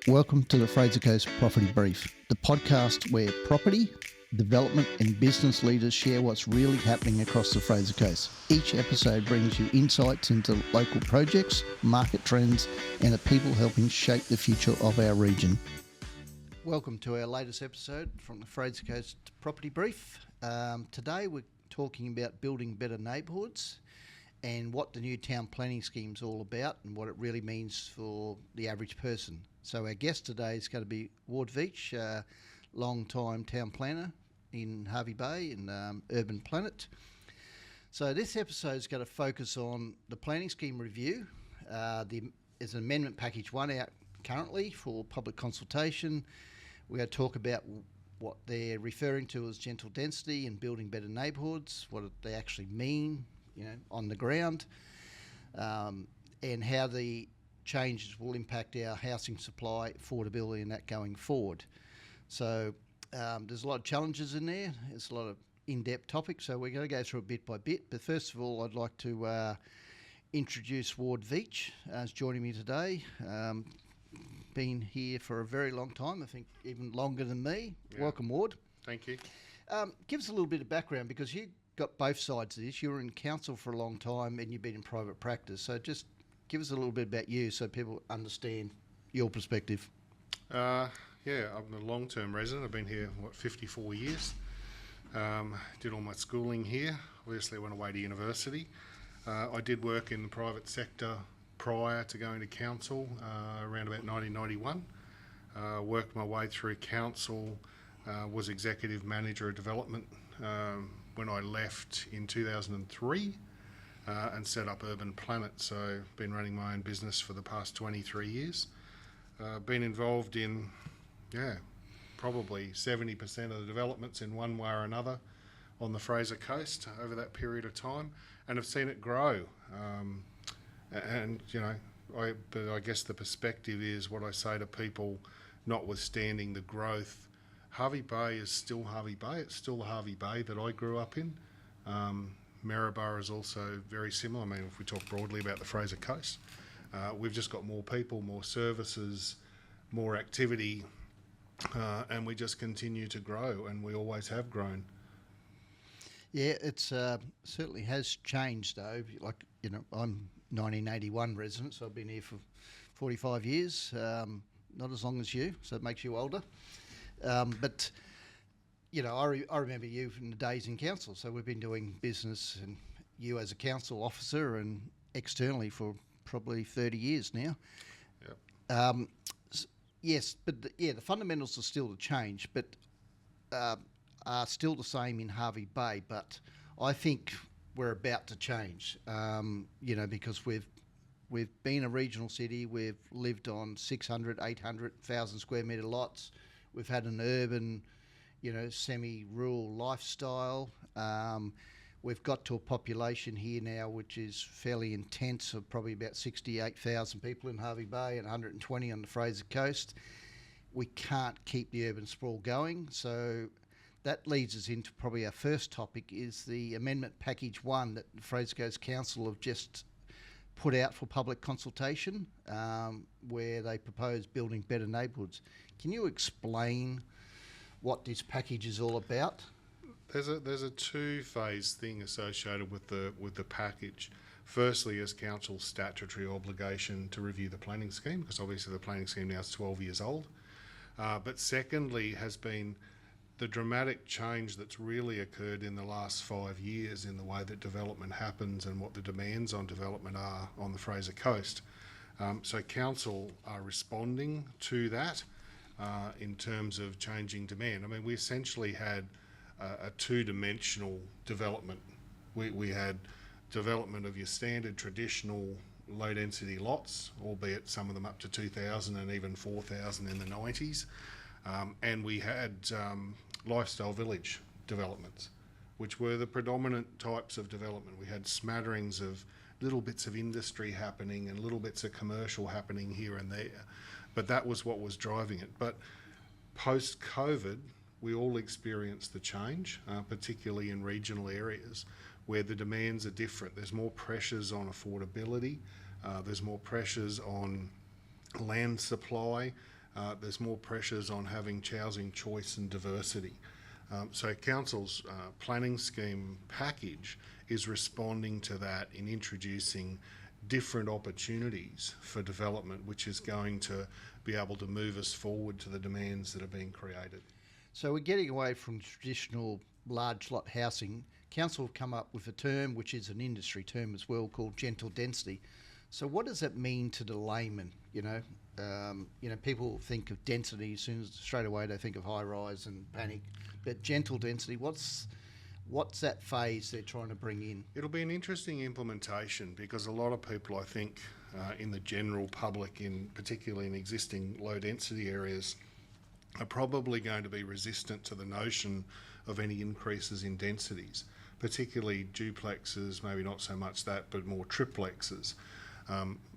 Welcome to the Fraser Coast Property Brief, the podcast where property, development and business leaders share what's really happening across the Fraser Coast. Each episode brings you insights into local projects, market trends and the people helping shape the future of our region. Welcome to our latest episode from the Fraser Coast Property Brief. Today we're talking about building better neighbourhoods and what the new town planning scheme is all about and what it really means for the average person. So our guest today is going to be Ward Veitch, long-time town planner in Hervey Bay and Urban Planet. So this episode is going to focus on the planning scheme review. There's an amendment package 1 out currently for public consultation. We're going to talk about what they're referring to as gentle density and building better neighbourhoods, what they actually mean, on the ground, and how the changes will impact our housing supply, affordability and that going forward. So there's a lot of challenges in there. It's a lot of in-depth topics, so we're going to go through it bit by bit. But first of all, I'd like to introduce Ward Veitch as joining me today. Been here for a very long time, I think even longer than me. Yeah. Welcome, Ward. Thank you. Give us a little bit of background, because you got both sides of this. You were in council for a long time and you've been in private practice. So just give us a little bit about you so people understand your perspective. I'm a long-term resident. I've been here, 54 years. Did all my schooling here. Obviously, I went away to university. I did work in the private sector prior to going to council around about 1991. Worked my way through council, was executive manager of development when I left in 2003 and set up Urban Planet. So been running my own business for the past 23 years. Been involved in, probably 70% of the developments in one way or another on the Fraser Coast over that period of time, and have seen it grow. But I guess the perspective is what I say to people, notwithstanding the growth, Hervey Bay is still Hervey Bay. It's still the Hervey Bay that I grew up in. Maryborough is also very similar. I mean, if we talk broadly about the Fraser Coast, we've just got more people, more services, more activity, and we just continue to grow, and we always have grown. Yeah, it's certainly has changed though. I'm 1981 resident, so I've been here for 45 years. Not as long as you, so it makes you older. But I remember you from the days in council, so we've been doing business, and you as a council officer and externally for probably 30 years now. Yep. Yes, but the fundamentals are still to change, but are still the same in Hervey Bay. But I think we're about to change, because we've been a regional city. We've lived on 600, 800,000 square metre lots. We've had an urban, semi-rural lifestyle. We've got to a population here now which is fairly intense, of probably about 68,000 people in Hervey Bay and 120 on the Fraser Coast. We can't keep the urban sprawl going, so that leads us into probably our first topic, is the Amendment Package 1 that the Fraser Coast Council have just put out for public consultation, where they propose building better neighbourhoods. Can you explain what this package is all about? There's a two-phase thing associated with the package. Firstly, is council's statutory obligation to review the planning scheme, because obviously the planning scheme now is 12 years old. But secondly has been the dramatic change that's really occurred in the last 5 years in the way that development happens and what the demands on development are on the Fraser Coast. So council are responding to that in terms of changing demand. I mean, we essentially had a two-dimensional development. We had development of your standard traditional low-density lots, albeit some of them up to 2,000 and even 4,000 in the 90s. And we had lifestyle village developments, which were the predominant types of development. We had smatterings of little bits of industry happening and little bits of commercial happening here and there. But that was what was driving it. But post-COVID, we all experienced the change, particularly in regional areas where the demands are different. There's more pressures on affordability. There's more pressures on land supply. There's more pressures on having housing choice and diversity. So Council's planning scheme package is responding to that in introducing different opportunities for development, which is going to be able to move us forward to the demands that are being created. So we're getting away from traditional large lot housing. Council have come up with a term, which is an industry term as well, called gentle density. So what does that mean to the layman? People think of density as soon as straight away they think of high rise and panic. But gentle density, what's that phase they're trying to bring in? It'll be an interesting implementation because a lot of people, I think, in the general public, particularly in existing low density areas, are probably going to be resistant to the notion of any increases in densities, particularly duplexes, maybe not so much that, but more triplexes.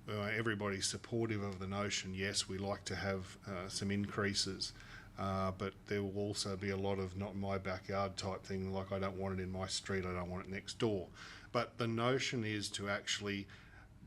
Everybody's supportive of the notion, yes, we like to have some increases, but there will also be a lot of not my backyard type thing, like I don't want it in my street, I don't want it next door. But the notion is to actually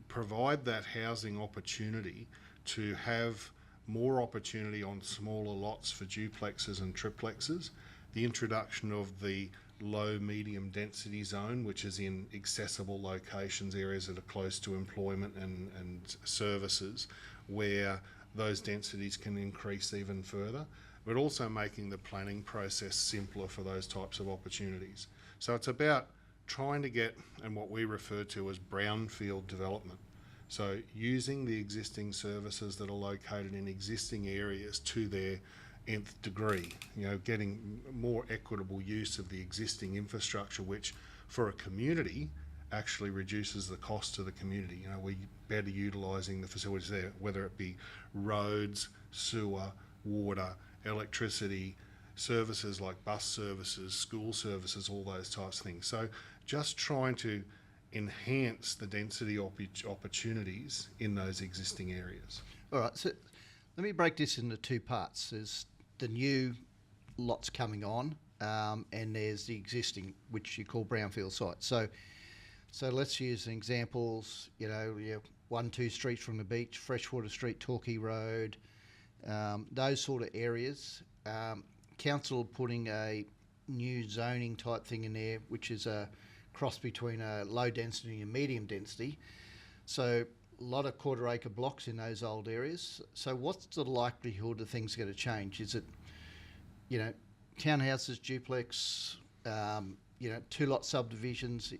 provide that housing opportunity to have more opportunity on smaller lots for duplexes and triplexes, the introduction of the low medium density zone, which is in accessible locations, areas that are close to employment and services, where those densities can increase even further, but also making the planning process simpler for those types of opportunities. So it's about trying to get, and what we refer to as brownfield development. So using the existing services that are located in existing areas to their nth degree, getting more equitable use of the existing infrastructure, which for a community actually reduces the cost to the community. We're better utilising the facilities there, whether it be roads, sewer, water, electricity, services like bus services, school services, all those types of things. So just trying to enhance the density opportunities in those existing areas. All right, so let me break this into two parts. There's the new lots coming on, and there's the existing, which you call brownfield sites. So let's use examples, 1-2 streets from the beach, Freshwater Street, Torquay Road, those sort of areas. Council putting a new zoning type thing in there, which is a cross between a low density and medium density. So a lot of quarter acre blocks in those old areas. So what's the likelihood of things going to change? Is it, townhouses, duplex, 2-lot subdivisions?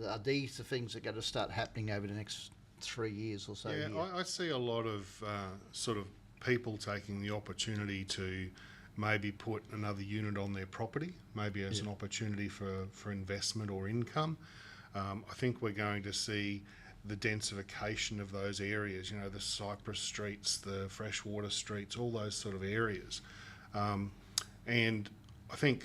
Are these the things that are going to start happening over the next 3 years or so? Yeah, I see a lot of sort of people taking the opportunity to maybe put another unit on their property, maybe as an opportunity for investment or income. I think we're going to see the densification of those areas, the Cypress Streets, the Freshwater Streets, all those sort of areas. And I think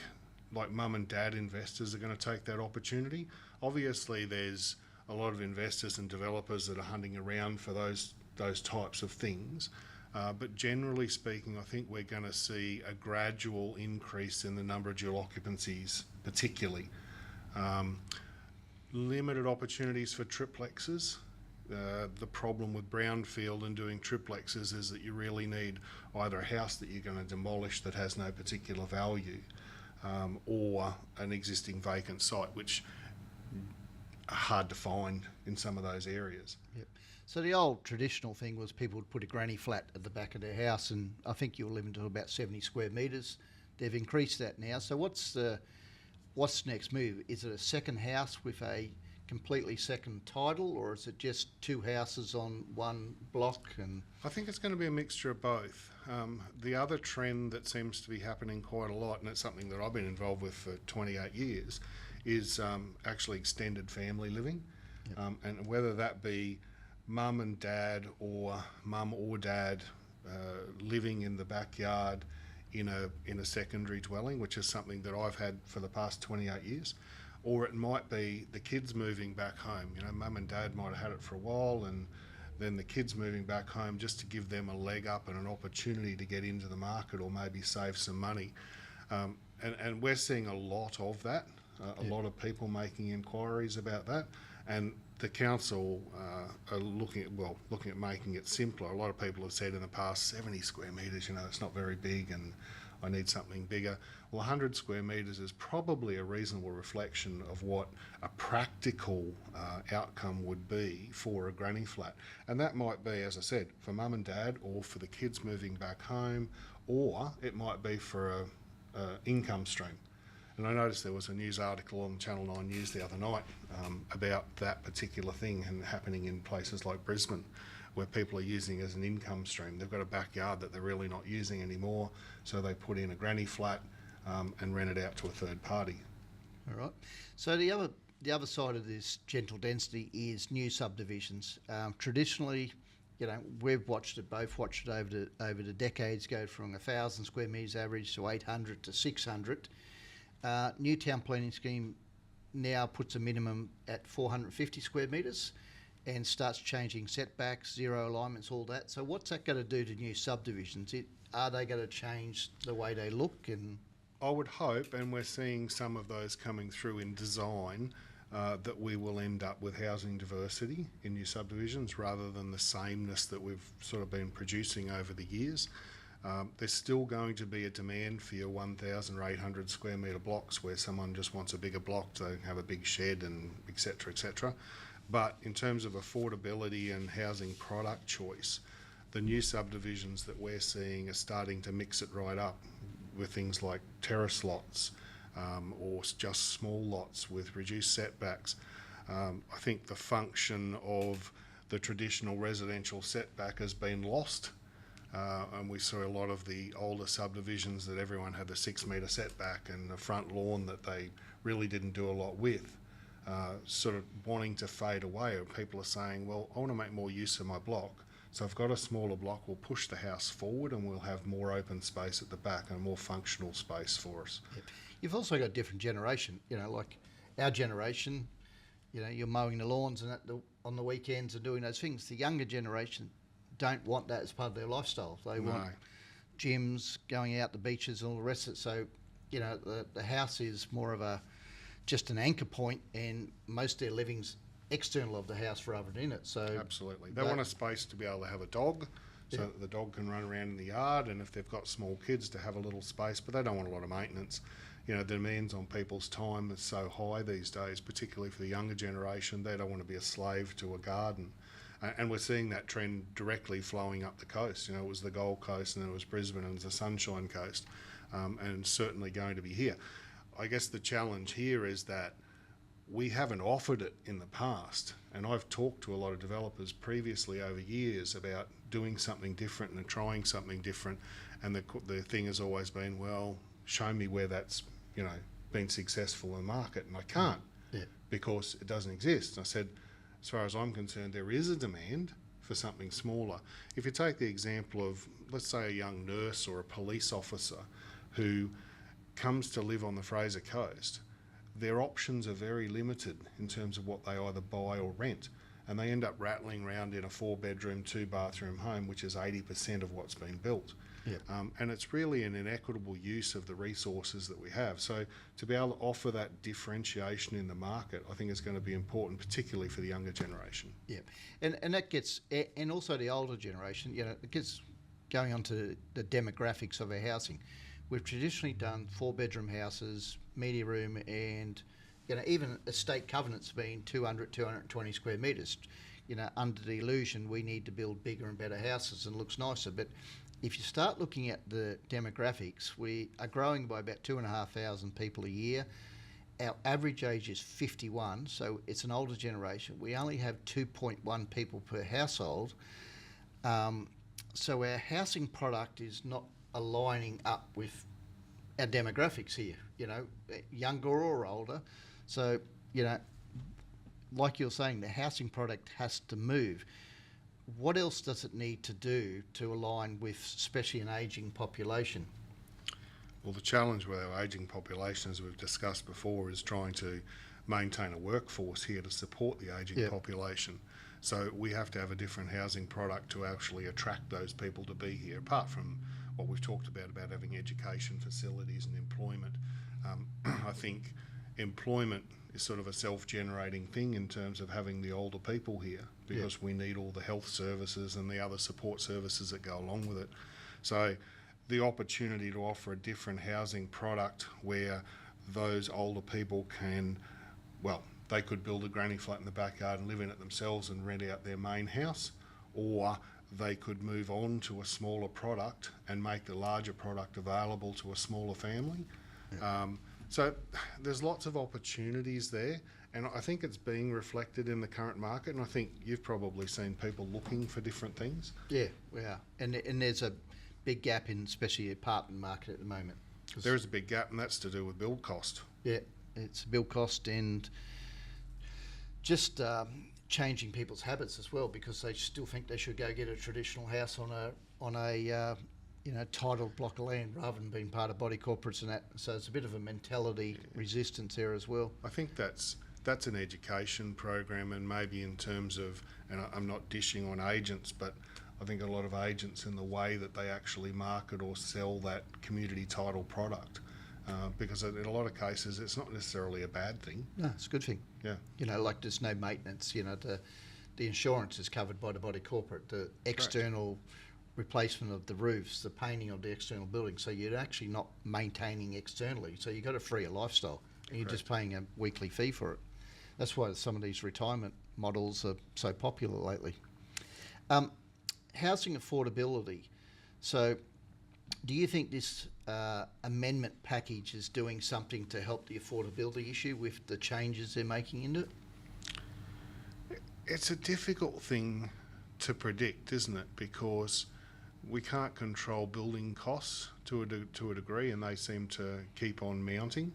like mum and dad investors are going to take that opportunity. Obviously there's a lot of investors and developers that are hunting around for those types of things. But generally speaking, I think we're going to see a gradual increase in the number of dual occupancies, particularly. Limited opportunities for triplexes. The problem with brownfield and doing triplexes is that you really need either a house that you're going to demolish that has no particular value, or an existing vacant site, which are hard to find in some of those areas. Yep. So the old traditional thing was people would put a granny flat at the back of their house, and I think you were living to about 70 square metres. They've increased that now. So what's the next move? Is it a second house with a completely second title, or is it just two houses on one block? And I think it's going to be a mixture of both. The other trend that seems to be happening quite a lot, and it's something that I've been involved with for 28 years, is actually extended family living. Yep. And whether that be mum and dad or mum or dad living in the backyard in a secondary dwelling, which is something that I've had for the past 28 years. Or it might be the kids moving back home. Mum and dad might have had it for a while, and then the kids moving back home just to give them a leg up and an opportunity to get into the market or maybe save some money. And we're seeing a lot of that, a lot of people making inquiries about that. And the council are looking at making it simpler. A lot of people have said in the past, 70 square metres, it's not very big and I need something bigger. Well, 100 square metres is probably a reasonable reflection of what a practical outcome would be for a granny flat. And that might be, as I said, for mum and dad or for the kids moving back home, or it might be for a income stream. And I noticed there was a news article on Channel 9 News the other night about that particular thing and happening in places like Brisbane, where people are using it as an income stream. They've got a backyard that they're really not using anymore, so they put in a granny flat and rent it out to a third party. All right. So the other side of this gentle density is new subdivisions. Traditionally, we've watched it over the decades, go from 1,000 square metres average to 800 to 600. New town planning scheme now puts a minimum at 450 square metres and starts changing setbacks, zero alignments, all that. So what's that going to do to new subdivisions? Are they going to change the way they look? And I would hope, and we're seeing some of those coming through in design, that we will end up with housing diversity in new subdivisions rather than the sameness that we've sort of been producing over the years. There's still going to be a demand for your 1,800 square metre blocks where someone just wants a bigger block to have a big shed and et cetera, et cetera. But in terms of affordability and housing product choice, the new subdivisions that we're seeing are starting to mix it right up with things like terrace lots or just small lots with reduced setbacks. I think the function of the traditional residential setback has been lost. And we saw a lot of the older subdivisions that everyone had the 6 metre setback and the front lawn that they really didn't do a lot with, sort of wanting to fade away. And people are saying, well, I want to make more use of my block. So I've got a smaller block, we'll push the house forward and we'll have more open space at the back and a more functional space for us. Yep. You've also got a different generation, like our generation, you're mowing the lawns and on the weekends and doing those things. The younger generation don't want that as part of their lifestyle. They want gyms, going out the beaches and all the rest of it. So, the house is more of just an anchor point, and most of their living's external of the house rather than in it. So absolutely. They want a space to be able to have a dog so that the dog can run around in the yard, and if they've got small kids, to have a little space, but they don't want a lot of maintenance. The demands on people's time is so high these days, particularly for the younger generation. They don't want to be a slave to a garden. And we're seeing that trend directly flowing up the coast. It was the Gold Coast, and then it was Brisbane, and it's the Sunshine Coast, and certainly going to be here. I guess the challenge here is that we haven't offered it in the past, and I've talked to a lot of developers previously over years about doing something different and trying something different, and the thing has always been, well, show me where that's been successful in the market, and I can't because it doesn't exist. And I said, as far as I'm concerned, there is a demand for something smaller. If you take the example of, let's say, a young nurse or a police officer who comes to live on the Fraser Coast, their options are very limited in terms of what they either buy or rent. And they end up rattling around in a 4-bedroom, 2-bathroom home, which is 80% of what's been built. Yep. And it's really an inequitable use of the resources that we have. So to be able to offer that differentiation in the market, I think is going to be important, particularly for the younger generation. Yeah, and that gets, and also the older generation, it gets going on to the demographics of our housing. We've traditionally done 4-bedroom houses, media room, and even estate covenants being 200, 220 square metres. Under the illusion we need to build bigger and better houses and looks nicer. But if you start looking at the demographics, we are growing by about 2,500 people a year. Our average age is 51, so it's an older generation. We only have 2.1 people per household. So our housing product is not aligning up with our demographics here, younger or older. So, like you're saying, the housing product has to move. What else does it need to do to align with, especially an ageing population? Well, the challenge with our ageing population, as we've discussed before, is trying to maintain a workforce here to support the ageing population. So we have to have a different housing product to actually attract those people to be here, apart from what we've talked about having education facilities and employment. I think employment is sort of a self-generating thing in terms of having the older people here, because we need all the health services and the other support services that go along with it. So the opportunity to offer a different housing product where those older people can, well, they could build a granny flat in the backyard and live in it themselves and rent out their main house, or they could move on to a smaller product and make the larger product available to a smaller family. So there's lots of opportunities there, and I think it's being reflected in the current market, and I think you've probably seen people looking for different things. Yeah, we are. And there's a big gap in especially the apartment market at the moment. There is a big gap, and that's to do with build cost. Yeah, it's build cost and just changing people's habits as well, because they still think they should go get a traditional house on a titled block of land rather than being part of body corporates and that. So it's a bit of a mentality resistance there as well. I think that's an education program, and maybe in terms of, and I'm not dishing on agents, but I think a lot of agents in the way that they actually market or sell that community title product, because in a lot of cases it's not necessarily a bad thing. No, it's a good thing. Yeah. Like there's no maintenance, the insurance is covered by the body corporate, the external replacement of the roofs, the painting of the external building, so you're actually not maintaining externally, so you've got a freer lifestyle and you're just paying a weekly fee for it. That's why some of these retirement models are so popular lately. Housing affordability. So do you think this amendment package is doing something to help the affordability issue with the changes they're making into it? It's a difficult thing to predict, isn't it? Because we can't control building costs to a degree, and they seem to keep on mounting.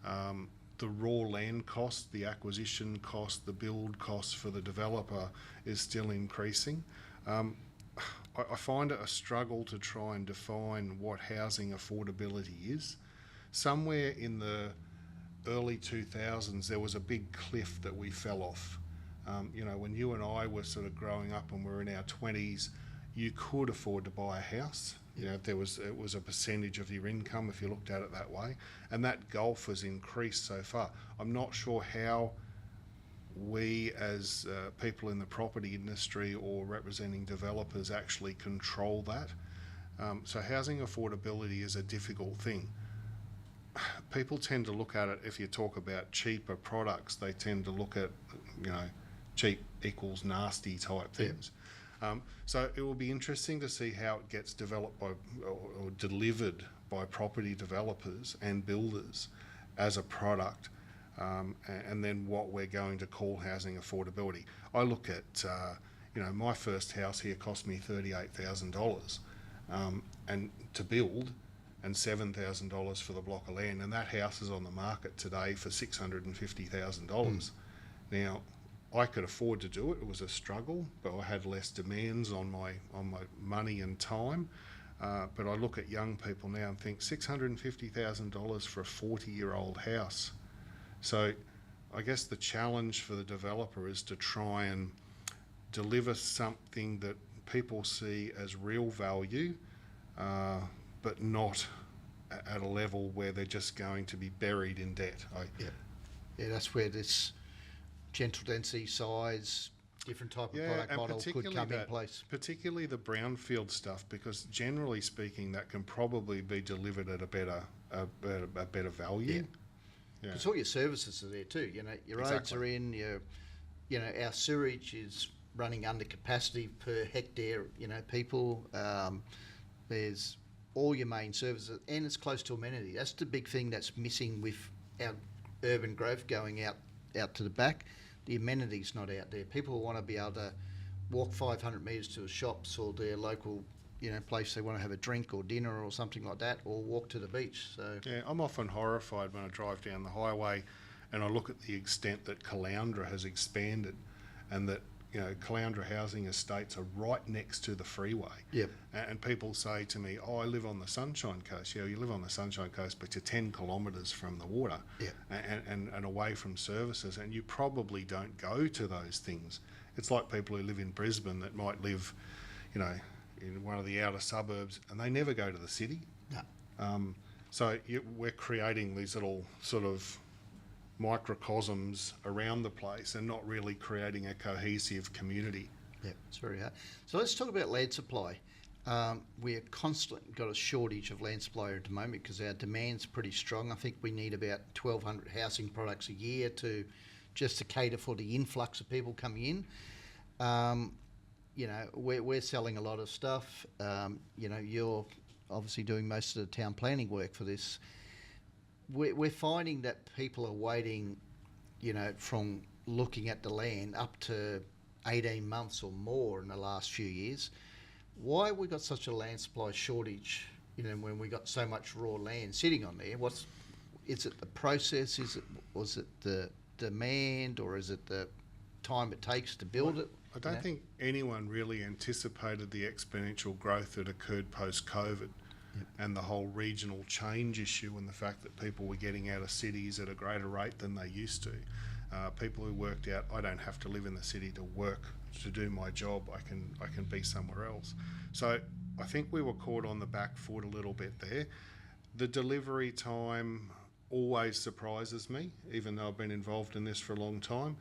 The raw land cost, the acquisition cost, the build cost for the developer is still increasing. I find it a struggle to try and define what housing affordability is. Somewhere in the early 2000s, there was a big cliff that we fell off. When you and I were sort of growing up and we were in our 20s, you could afford to buy a house. It was a percentage of your income if you looked at it that way, and that gulf has increased so far. I'm not sure how we as people in the property industry or representing developers actually control that. So housing affordability is a difficult thing. People tend to look at it, if you talk about cheaper products, they tend to look at, cheap equals nasty type things. So it will be interesting to see how it gets developed by or delivered by property developers and builders as a product, and then what we're going to call housing affordability. I look at, my first house here cost me $38,000 and to build, and $7,000 for the block of land, and that house is on the market today for $650,000. Now, I could afford to do it. It was a struggle, but I had less demands on my money and time. But I look at young people now and think $650,000 for a 40-year-old house. So I guess the challenge for the developer is to try and deliver something that people see as real value, but not at a level where they're just going to be buried in debt. Yeah, that's where this gentle density size, different type of product model could come in place. Particularly the brownfield stuff, because generally speaking, that can probably be delivered at a better value. Yeah. Because all your services are there too. Your roads are in. Our sewage is running under capacity per hectare. People. There's all your main services, and it's close to amenity. That's the big thing that's missing with our urban growth going out to the back. The amenity's not out there. People want to be able to walk 500 metres to the shops or their local, place they want to have a drink or dinner or something like that, or walk to the beach. So yeah, I'm often horrified when I drive down the highway and I look at the extent that Caloundra has expanded, and that Caloundra housing estates are right next to the freeway. Yep. And people say to me, I live on the Sunshine Coast. Yeah, you live on the Sunshine Coast, but you're 10 kilometres from the water. Yep. And away from services, and you probably don't go to those things. It's like people who live in Brisbane that might live, in one of the outer suburbs, and they never go to the city. No. So we're creating these little sort of microcosms around the place and not really creating a cohesive community. Yeah, it's very hard. So let's talk about land supply. We're constantly got a shortage of land supply at the moment because our demand's pretty strong. I think we need about 1,200 housing products a year to cater for the influx of people coming in. We're selling a lot of stuff. You're obviously doing most of the town planning work for this. We're finding that people are waiting, from looking at the land up to 18 months or more in the last few years. Why have we got such a land supply shortage, when we got so much raw land sitting on there? Is it the process? Was it the demand, or is it the time it takes to build it? I don't think anyone really anticipated the exponential growth that occurred post-COVID. Yep. And the whole regional change issue, and the fact that people were getting out of cities at a greater rate than they used to. People who worked out, I don't have to live in the city to work, to do my job, I can be somewhere else. So I think we were caught on the back foot a little bit there. The delivery time always surprises me, even though I've been involved in this for a long time.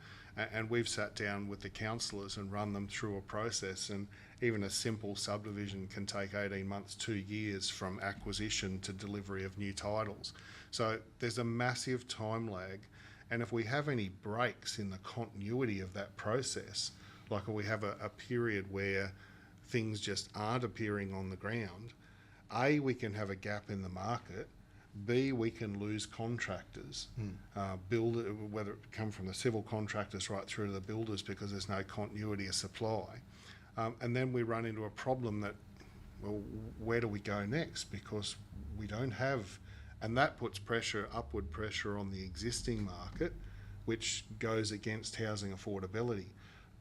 And we've sat down with the councillors and run them through a process, and even a simple subdivision can take 18 months, 2 years from acquisition to delivery of new titles. So there's a massive time lag, and if we have any breaks in the continuity of that process, like if we have a period where things just aren't appearing on the ground, A, we can have a gap in the market, B, we can lose contractors, whether it come from the civil contractors right through to the builders, because there's no continuity of supply. And then we run into a problem that, well, where do we go next? Because we don't have, and that puts upward pressure on the existing market, which goes against housing affordability.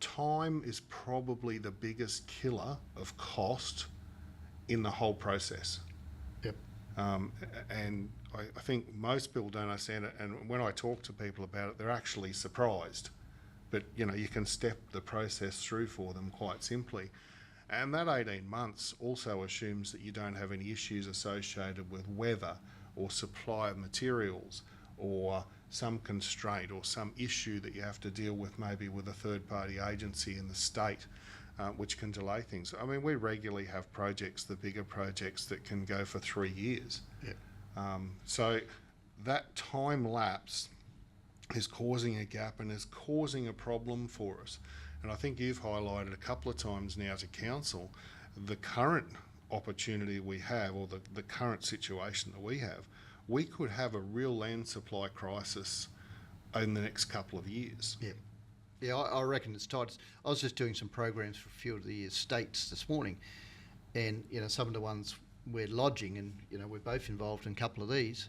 Time is probably the biggest killer of cost in the whole process. Yep. And I think most people don't understand it, and when I talk to people about it, they're actually surprised. But you can step the process through for them quite simply. And that 18 months also assumes that you don't have any issues associated with weather or supply of materials or some constraint or some issue that you have to deal with, maybe with a third-party agency in the state, which can delay things. I mean, we regularly have projects, the bigger projects, that can go for 3 years. Yeah. So that time lapse is causing a gap and is causing a problem for us. And I think you've highlighted a couple of times now to council the current opportunity we have, or the current situation that we have. We could have a real land supply crisis in the next couple of years. Yeah. Yeah, I reckon it's tight. I was just doing some programs for a few of the estates this morning, and some of the ones we're lodging, and we're both involved in a couple of these.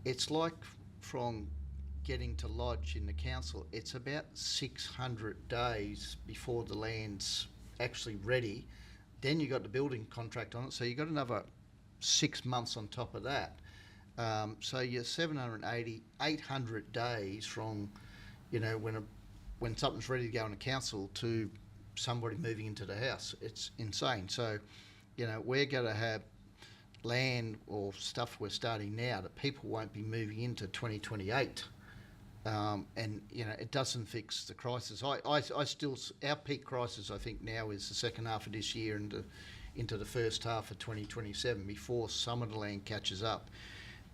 It's like from getting to lodge in the council, it's about 600 days before the land's actually ready. Then you got the building contract on it, so you got another 6 months on top of that. So you're 780, 800 days from, when something's ready to go in the council to somebody moving into the house. It's insane. So, we're going to have land or stuff we're starting now that people won't be moving into 2028. And it doesn't fix the crisis. I still, our peak crisis I think now is the second half of this year and into the first half of 2027 before some of the land catches up.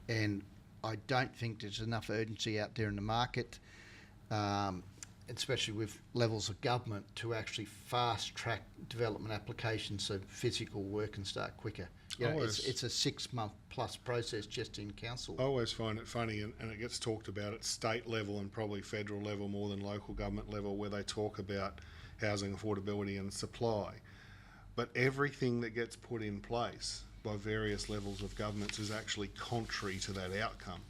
And I don't think there's enough urgency out there in the market, especially with levels of government, to actually fast track development applications so physical work can start quicker. It's a 6 month plus process just in council. I always find it funny, and it gets talked about at state level and probably federal level more than local government level, where they talk about housing affordability and supply. But everything that gets put in place by various levels of governments is actually contrary to that outcome.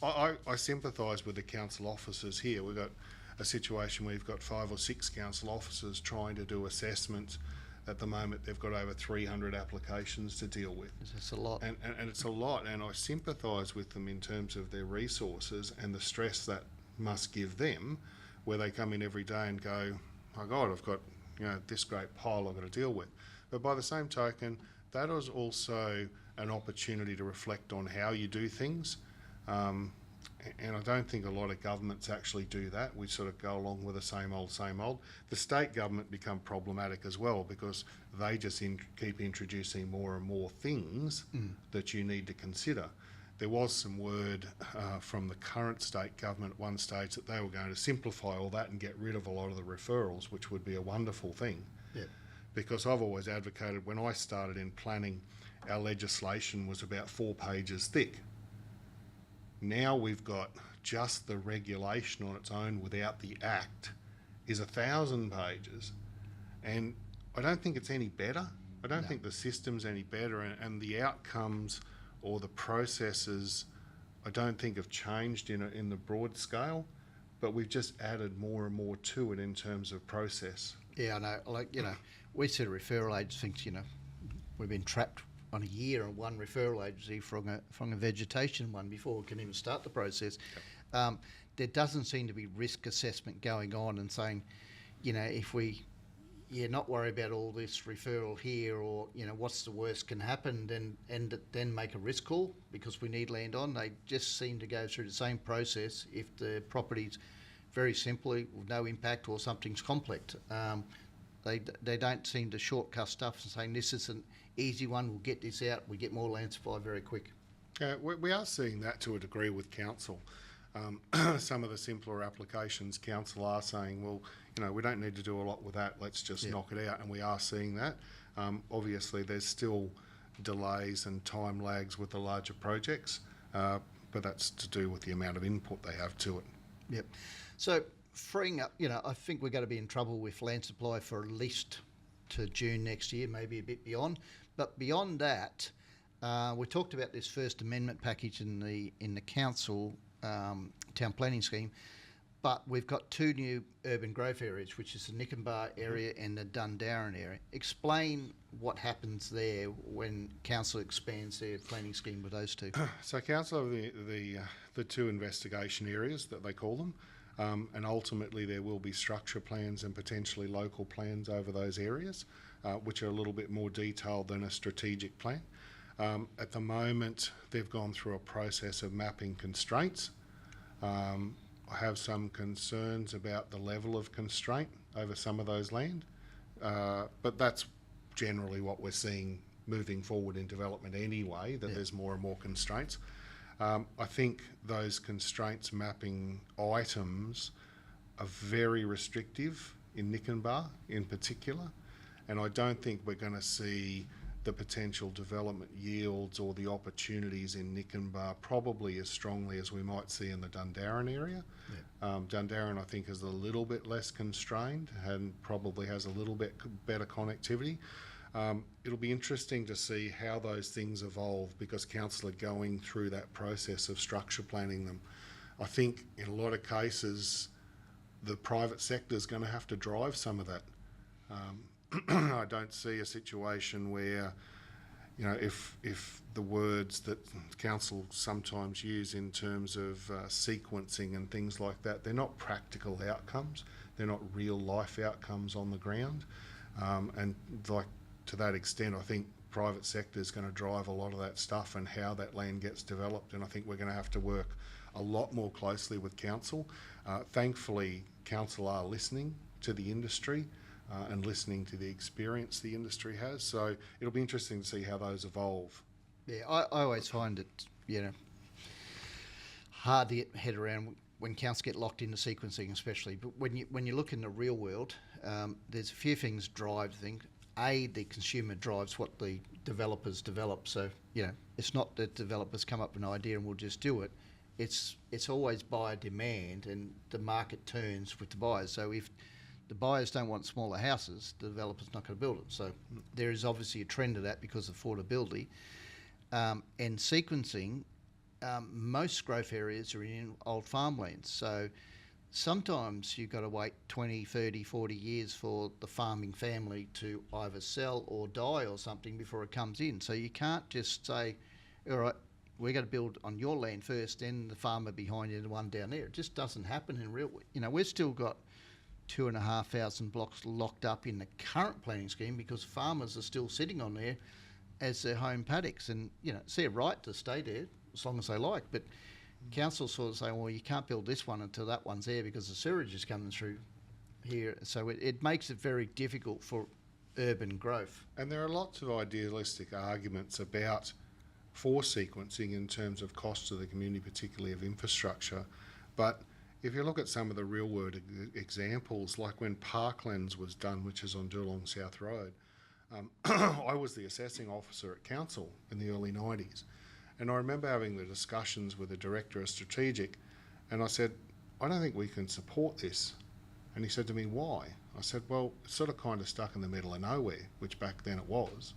I sympathise with the council officers here. We've got a situation where we've got 5 or 6 council officers trying to do assessments. At the moment, they've got over 300 applications to deal with. It's a lot. And it's a lot, and I sympathise with them in terms of their resources and the stress that must give them, where they come in every day and go, my God, I've got this great pile I've got to deal with. But by the same token, that is also an opportunity to reflect on how you do things. And I don't think a lot of governments actually do that. We sort of go along with the same old, same old. The state government become problematic as well because they just keep introducing more and more things that you need to consider. There was some word from the current state government at one stage that they were going to simplify all that and get rid of a lot of the referrals, which would be a wonderful thing. Yeah. Because I've always advocated, when I started in planning, our legislation was about 4 pages thick. Now we've got just the regulation on its own without the act is 1,000 pages. And I don't think it's any better. I don't think the system's any better, and the outcomes or the processes I don't think have changed in the broad scale, but we've just added more and more to it in terms of process. Yeah, I know. Like, we said a referral agency thinks, we've been trapped on a year on one referral agency from a vegetation one before we can even start the process. Yep. There doesn't seem to be risk assessment going on and saying, if you're not worried about all this referral here, or what's the worst can happen, then make a risk call because we need land on. They just seem to go through the same process if the property's very simply with no impact or something's complex. They don't seem to shortcut stuff and saying this is an easy one, we'll get this out, we get more land supply very quick. We are seeing that to a degree with council. Some of the simpler applications, council are saying, well, we don't need to do a lot with that, let's just knock it out, and we are seeing that. Obviously, there's still delays and time lags with the larger projects, but that's to do with the amount of input they have to it. Yep. So freeing up, I think we're going to be in trouble with land supply for at least to June next year, maybe a bit beyond. But beyond that, we talked about this First Amendment package in the council town planning scheme, but we've got 2 new urban growth areas, which is the Nikenbah area and the Dundarren area. Explain what happens there when council expands their planning scheme with those 2. So council have the 2 investigation areas that they call them. And ultimately there will be structure plans and potentially local plans over those areas, which are a little bit more detailed than a strategic plan. At the moment, they've gone through a process of mapping constraints. I have some concerns about the level of constraint over some of those land, but that's generally what we're seeing moving forward in development anyway, that there's more and more constraints. I think those constraints mapping items are very restrictive in Nikenbah in particular, and I don't think we're going to see the potential development yields or the opportunities in Nikenbah probably as strongly as we might see in the Dundarren area. Dundarren, I think, is a little bit less constrained and probably has a little bit better connectivity. It'll be interesting to see how those things evolve because council are going through that process of structure planning them. I think in a lot of cases the private sector is going to have to drive some of that. I don't see a situation where, if the words that council sometimes use in terms of sequencing and things like that, they're not practical outcomes, they're not real life outcomes on the ground, and like to that extent I think private sector is going to drive a lot of that stuff and how that land gets developed, and I think we're going to have to work a lot more closely with council. Thankfully council are listening to the industry and listening to the experience the industry has, so it'll be interesting to see how those evolve. Yeah, I always find it hard to get head around when councils get locked into sequencing especially, but when you look in the real world, there's a few things drive things. The consumer drives what the developers develop, so it's not that developers come up with an idea and we'll just do it. It's always buyer demand and the market turns with the buyers. So if the buyers don't want smaller houses, the developer's not going to build it. So there is obviously a trend of that because of affordability. And sequencing, most growth areas are in old farmlands. So sometimes you've got to wait 20, 30, 40 years for the farming family to either sell or die or something before it comes in. So you can't just say, all right, we're going to build on your land first, then the farmer behind you and the one down there. It just doesn't happen in real. We've still got 2,500 blocks locked up in the current planning scheme because farmers are still sitting on there as their home paddocks, and it's their right to stay there as long as they like. But council sort of saying, well, you can't build this one until that one's there because the sewerage is coming through here. So it makes it very difficult for urban growth. And there are lots of idealistic arguments about for sequencing in terms of cost to the community, particularly of infrastructure. But if you look at some of the real world examples, like when Parklands was done, which is on Durlong South Road, I was the assessing officer at council in the early 90s. And I remember having the discussions with the director of strategic, and I said, I don't think we can support this. And he said to me, why? I said, well, it's sort of kind of stuck in the middle of nowhere, which back then it was.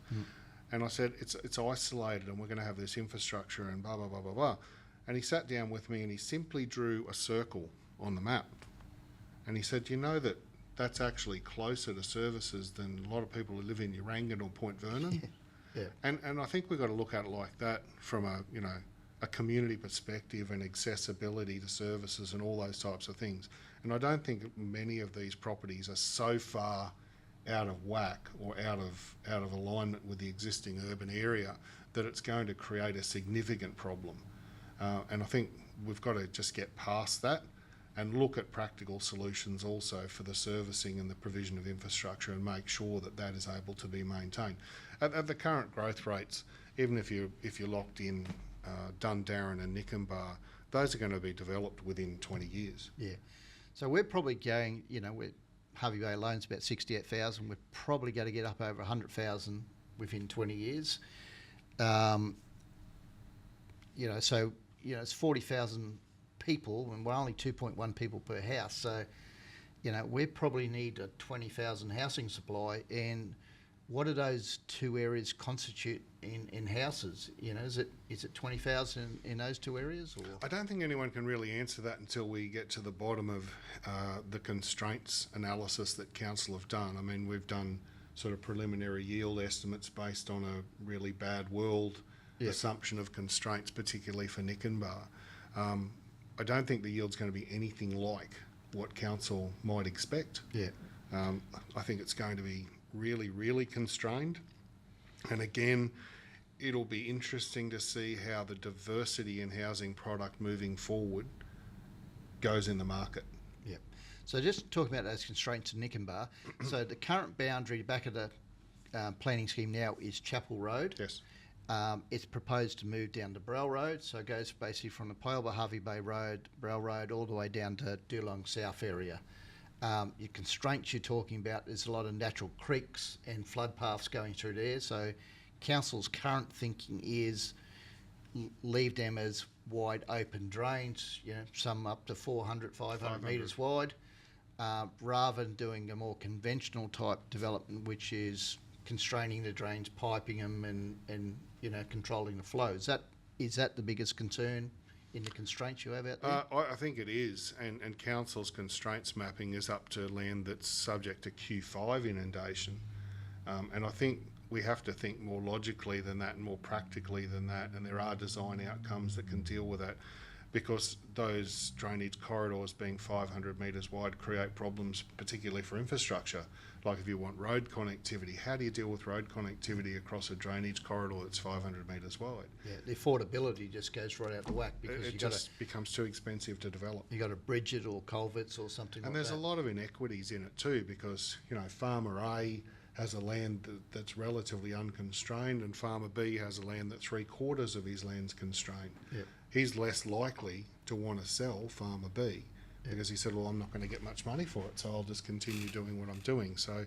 And I said, it's isolated and we're going to have this infrastructure and blah, blah, blah, blah, blah. And he sat down with me and he simply drew a circle on the map. And he said, you know that that's actually closer to services than a lot of people who live in Urangan or Point Vernon? Yeah. And I think we've got to look at it like that from a community perspective and accessibility to services and all those types of things. And I don't think many of these properties are so far out of whack or out of alignment with the existing urban area that it's going to create a significant problem. And I think we've got to just get past that and look at practical solutions also for the servicing and the provision of infrastructure and make sure that that is able to be maintained. At the current growth rates, even if you're locked in Dundarren and Nikenbar, those are going to be developed within 20 years. Yeah. So we're probably going, Harvey Bay Loan's about 68,000. We're probably going to get up over 100,000 within 20 years. It's 40,000 people and we're only 2.1 people per house. So, we probably need a 20,000 housing supply. And what do those two areas constitute in houses? Is it 20,000 in those two areas? Or? I don't think anyone can really answer that until we get to the bottom of the constraints analysis that council have done. I mean, we've done sort of preliminary yield estimates based on a really bad world assumption of constraints, particularly for Nikenbar. I don't think the yield's going to be anything like what council might expect. Yeah. I think it's going to be really, really constrained. And again, it'll be interesting to see how the diversity in housing product moving forward goes in the market. Yeah. So just talking about those constraints in Nikenbar, so the current boundary back of the planning scheme now is Chapel Road. Yes. It's proposed to move down to Brell Road, so it goes basically from the Pylba Harvey Bay Road, Brell Road, all the way down to Durlong South area. Your constraints you're talking about, there's a lot of natural creeks and flood paths going through there, so council's current thinking is leave them as wide open drains, some up to 400, 500 metres wide, rather than doing a more conventional type development, which is constraining the drains, piping them and controlling the flow. Is that the biggest concern in the constraints you have out there? I think it is, and council's constraints mapping is up to land that's subject to Q5 inundation, and I think we have to think more logically than that and more practically than that, and there are design outcomes that can deal with that, because those drainage corridors being 500 metres wide create problems, particularly for infrastructure. Like if you want road connectivity, how do you deal with road connectivity across a drainage corridor that's 500 metres wide? Yeah, the affordability just goes right out the whack because it just becomes too expensive to develop. You got to bridge it or culverts or something like that. And there's a lot of inequities in it too, because Farmer A has a land that's relatively unconstrained and Farmer B has a land that 3/4 of his land's constrained. Yep. He's less likely to want to sell Farmer B because he said, well, I'm not going to get much money for it, so I'll just continue doing what I'm doing. So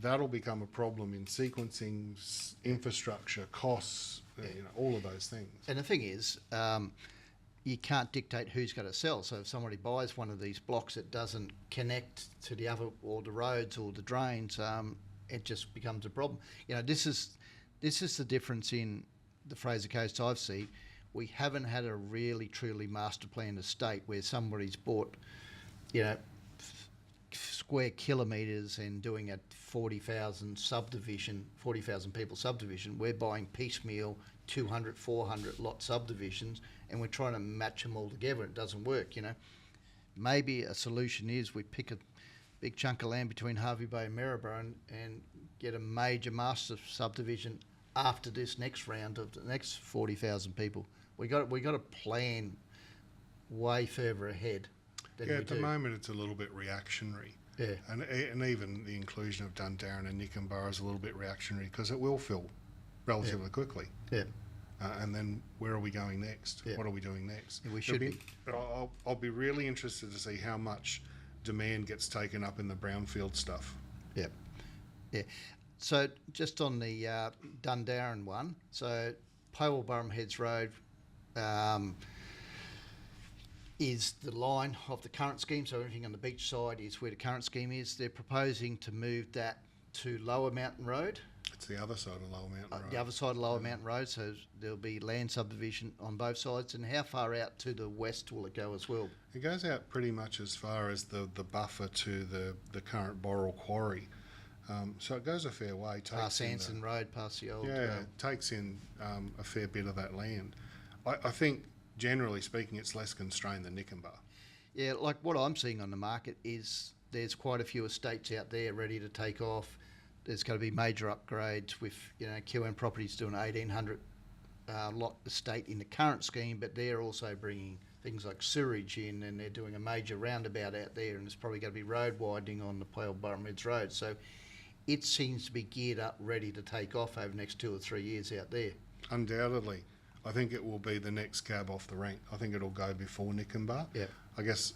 that'll become a problem in sequencing, infrastructure, costs, all of those things. And the thing is, you can't dictate who's going to sell. So if somebody buys one of these blocks that doesn't connect to the other, or the roads or the drains, it just becomes a problem. This is the difference in the Fraser Coast I've seen. We haven't had a really truly master planned estate where somebody's bought, square kilometres and doing a 40,000 people subdivision. We're buying piecemeal 200, 400 lot subdivisions, and we're trying to match them all together. It doesn't work, Maybe a solution is we pick a big chunk of land between Harvey Bay and Maryborough and get a major master subdivision after this next round of the next 40,000 people. We got to plan way further ahead than Yeah, we at the do. moment it's a little bit reactionary. Yeah, And even the inclusion of Dundarren and Nickenborough is a little bit reactionary because it will fill relatively quickly. yeah, And then where are we going next? Yeah. What are we doing next? Yeah, we should be. But I'll be really interested to see how much demand gets taken up in the brownfield stuff. yeah, yeah. So just on the Dundarren one, so Pole Heads Road is the line of the current scheme. So everything on the beach side is where the current scheme is. They're proposing to move that to Lower Mountain Road. It's the other side of Lower Mountain Road. The other side of Lower Mountain Road, so there'll be land subdivision on both sides. And how far out to the west will it go as well? It goes out pretty much as far as the buffer to the current Boral Quarry. So it goes a fair way. Past Anson Road, past the old... Takes in a fair bit of that land. I think, generally speaking, it's less constrained than Nickenborough. Yeah, like what I'm seeing on the market is there's quite a few estates out there ready to take off. There's going to be major upgrades with, QM Properties doing an 1,800 lot estate in the current scheme, but they're also bringing things like sewage in, and they're doing a major roundabout out there, and there's probably going to be road widening on the Pale Burrows Road. So it seems to be geared up, ready to take off over the next 2 or 3 years out there. Undoubtedly. I think it will be the next cab off the rank. I think it'll go before Nickenborough. Yeah. I guess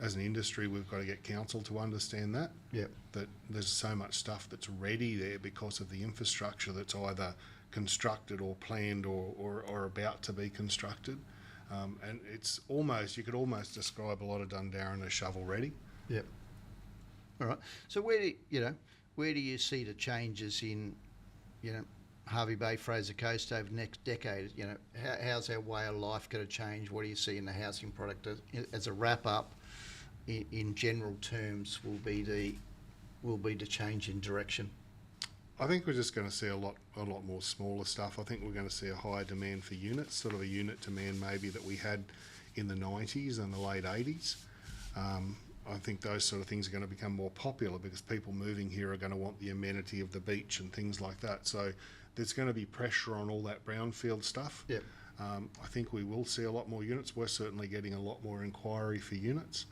as an industry, we've got to get council to understand that. Yeah. That there's so much stuff that's ready there because of the infrastructure that's either constructed or planned or about to be constructed. And it's almost, you could almost describe a lot of Dundarren as shovel ready. Yep. All right. So where do you see the changes in, Harvey Bay, Fraser Coast over the next decade? How's our way of life going to change? What do you see in the housing product as a wrap up? In general terms, will be the change in direction. I think we're just going to see a lot more smaller stuff. I think we're going to see a higher demand for units, sort of a unit demand maybe that we had in the 90s and the late 80s. I think those sort of things are going to become more popular because people moving here are going to want the amenity of the beach and things like that. So there's going to be pressure on all that brownfield stuff. Yep. I think we will see a lot more units. We're certainly getting a lot more inquiry for units.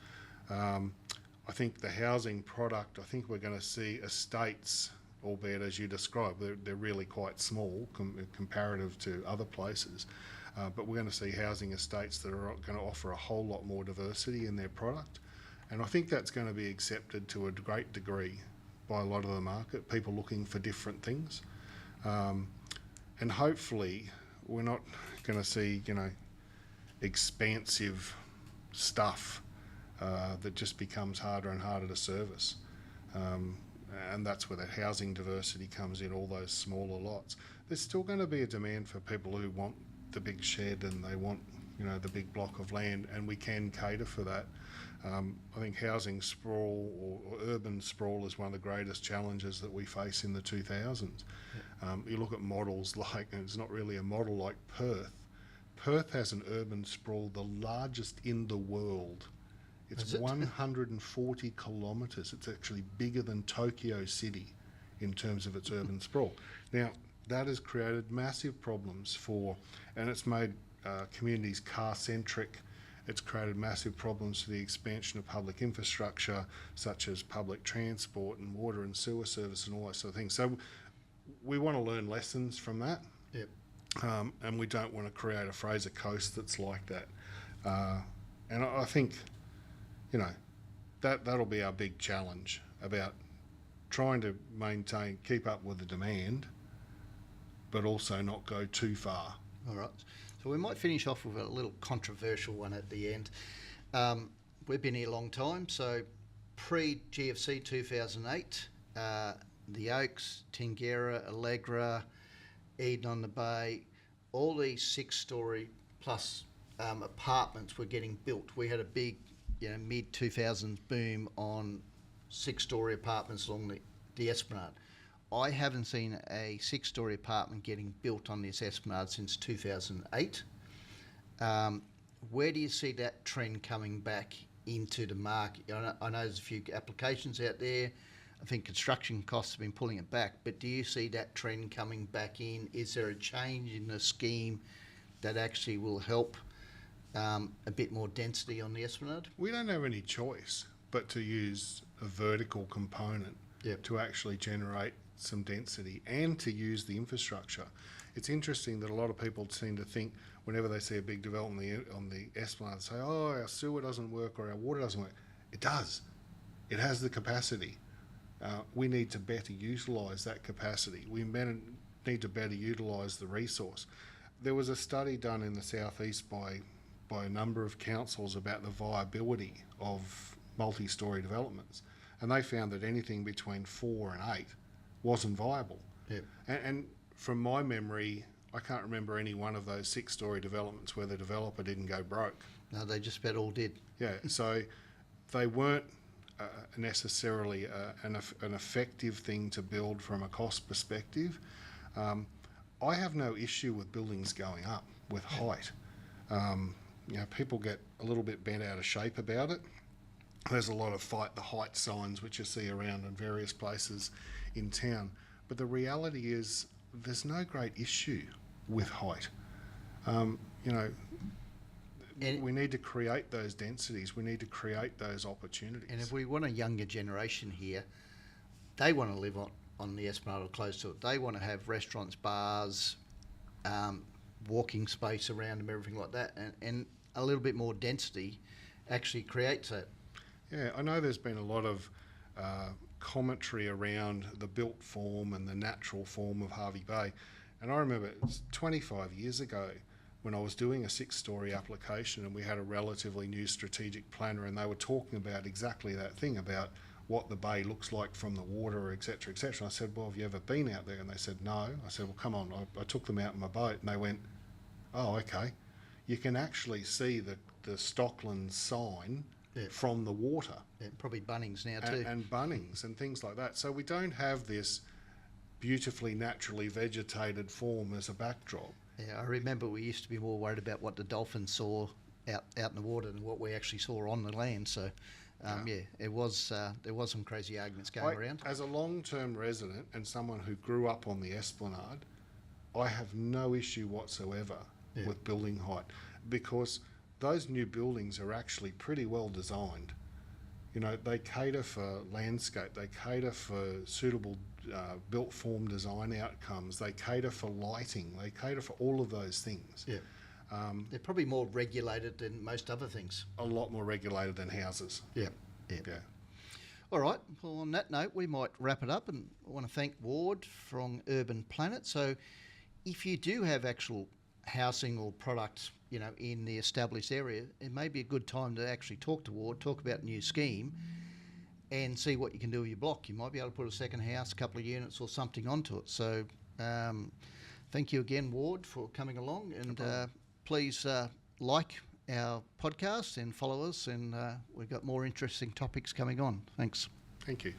I think the housing product, I think we're going to see estates, albeit as you described, they're really quite small comparative to other places. But we're going to see housing estates that are going to offer a whole lot more diversity in their product. And I think that's going to be accepted to a great degree by a lot of the market, people looking for different things. And hopefully we're not going to see, expansive stuff that just becomes harder and harder to service. And that's where that housing diversity comes in, all those smaller lots. There's still going to be a demand for people who want the big shed and they want, the big block of land, and we can cater for that. I think housing sprawl or urban sprawl is one of the greatest challenges that we face in the 2000s. Yeah. You look at models like, and it's not really a model like Perth. Perth has an urban sprawl, the largest in the world. It's 140 kilometres. It's actually bigger than Tokyo City in terms of its urban sprawl. Now, that has created massive problems and it's made communities car-centric. It's created massive problems for the expansion of public infrastructure, such as public transport and water and sewer service and all those sort of things. So we want to learn lessons from that. Yep. And we don't want to create a Fraser Coast that's like that. And I think, that'll be our big challenge about trying to keep up with the demand, but also not go too far. All right. So we might finish off with a little controversial one at the end. We've been here a long time, so pre-GFC 2008, the Oaks, Tingera, Allegra, Eden on the Bay, all these 6-storey plus apartments were getting built. We had a big, mid-2000s boom on 6-storey apartments along the Esplanade. I haven't seen a 6-storey apartment getting built on this Esplanade since 2008. Where do you see that trend coming back into the market? I know there's a few applications out there. I think construction costs have been pulling it back, but do you see that trend coming back in? Is there a change in the scheme that actually will help a bit more density on the esplanade? We don't have any choice but to use a vertical component to actually generate some density and to use the infrastructure. It's interesting that a lot of people seem to think whenever they see a big development on the esplanade, say, oh, our sewer doesn't work or our water doesn't work. It does. It has the capacity. We need to better utilise that capacity. We need to better utilise the resource. There was a study done in the southeast by a number of councils about the viability of multi-storey developments, and they found that anything between 4 and 8 wasn't viable. Yep. And from my memory, I can't remember any one of those 6-storey developments where the developer didn't go broke. No, they just about all did. Yeah, so they weren't necessarily an effective thing to build from a cost perspective. I have no issue with buildings going up with height. People get a little bit bent out of shape about it. There's a lot of fight the height signs which you see around in various places in town. But the reality is there's no great issue with height. We need to create those densities. We need to create those opportunities. And if we want a younger generation here, they want to live on the esplanade or close to it. They want to have restaurants, bars, walking space around them, everything like that. And a little bit more density actually creates that. Yeah, I know there's been a lot of commentary around the built form and the natural form of Hervey Bay. And I remember it was 25 years ago when I was doing a 6-storey application and we had a relatively new strategic planner, and they were talking about exactly that thing, about what the bay looks like from the water, etc., etc. And I said, well, have you ever been out there? And they said, no. I said, well, come on. I took them out in my boat, and they went, oh, okay. You can actually see the Stockland sign from the water. Yeah, probably Bunnings now too. And Bunnings and things like that. So we don't have this beautifully naturally vegetated form as a backdrop. Yeah, I remember we used to be more worried about what the dolphins saw out in the water than what we actually saw on the land. So, there was some crazy arguments going around. As a long-term resident and someone who grew up on the esplanade, I have no issue whatsoever with building height, because those new buildings are actually pretty well designed. They cater for landscape, they cater for suitable built form design outcomes, they cater for lighting, they cater for all of those things. Yeah. They're probably more regulated than most other things. A lot more regulated than houses. Yeah. All right. Well, on that note, we might wrap it up, and I want to thank Ward from Urban Planet. So if you do have actual housing or products, in the established area, it may be a good time to actually talk to Ward, talk about a new scheme, and see what you can do with your block. You might be able to put a second house, a couple of units or something onto it. So thank you again, Ward, for coming along, and please like our podcast and follow us, and we've got more interesting topics coming on. Thanks. Thank you.